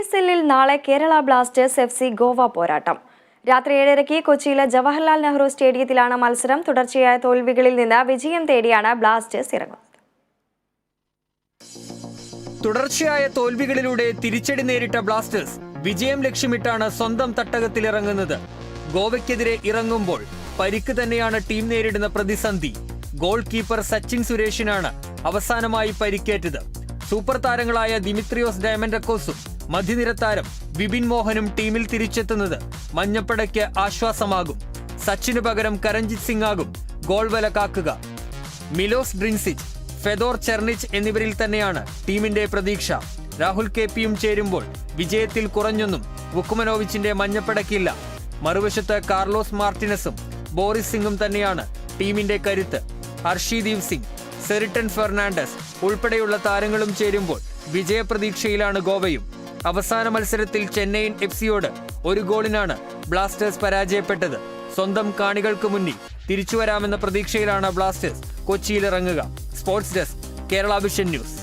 ിൽ നാളെ Kerala Blasters FC Goa പോരാട്ടം. രാത്രി 7:30 കൊച്ചിയിലെ ജവഹർലാൽ നെഹ്റു സ്റ്റേഡിയത്തിലാണ് മത്സരം. തുടർച്ചയായ തോൽവികളിൽ നിന്ന് വിജയം തേടിയാണ് ബ്ലാസ്റ്റേഴ്സ് ഇറങ്ങുന്നത്. തുടർച്ചയായ തോൽവികളിലൂടെ തിരിച്ചടി നേരിട്ട ബ്ലാസ്റ്റേഴ്സ് വിജയം ലക്ഷ്യമിട്ടാണ് സ്വന്തം തട്ടകത്തിൽ ഇറങ്ങുന്നത്. ഗോവയ്ക്കെതിരെ ഇറങ്ങുമ്പോൾ പരിക്ക് തന്നെയാണ് ടീം നേരിടുന്ന പ്രതിസന്ധി. ഗോൾ കീപ്പർ സച്ചിൻ സുരേഷിനാണ് അവസാനമായി പരിക്കേറ്റത്. സൂപ്പർ താരങ്ങളായ ദിമിത്രിയോസ് ഡയമൻഡക്കോസും മധ്യനിര താരം വിപിൻ മോഹനും ടീമിൽ തിരിച്ചെത്തുന്നത് മഞ്ഞപ്പടയ്ക്ക് ആശ്വാസമാകും. സച്ചിനു പകരം കരൺജിത് സിംഗ് ആകും ഗോൾ വല കാക്കുക. മിലോസ് ഡ്രിൻസിച്ച്, ഫെദോർ ചെർണിച്ച് എന്നിവരിൽ തന്നെയാണ് ടീമിന്റെ പ്രതീക്ഷ. രാഹുൽ KPയും ചേരുമ്പോൾ വിജയത്തിൽ കുറഞ്ഞൊന്നും വുക്കുമനോവിച്ചിന്റെ മഞ്ഞപ്പടയ്ക്കില്ല. മറുവശത്ത് കാർലോസ് മാർട്ടിനസും ബോറിസ് സിംഗും തന്നെയാണ് ടീമിന്റെ കരുത്ത്. ഹർഷീദീപ് സിംഗ്, സെറിട്ടൻ ഫെർണാണ്ടസ് ഉൾപ്പെടെയുള്ള താരങ്ങളും ചേരുമ്പോൾ വിജയപ്രതീക്ഷയിലാണ് ഗോവയും. അവസാന മത്സരത്തിൽ ചെന്നൈയിൻ FCയോട് 1 ഗോളിനാണ് ബ്ലാസ്റ്റേഴ്സ് പരാജയപ്പെട്ടത്. സ്വന്തം കാണികൾക്ക് മുന്നിൽ തിരിച്ചുവരാമെന്ന പ്രതീക്ഷയിലാണ് ബ്ലാസ്റ്റേഴ്സ് കൊച്ചിയിലിറങ്ങുക. Sports desk, Kerala vision news.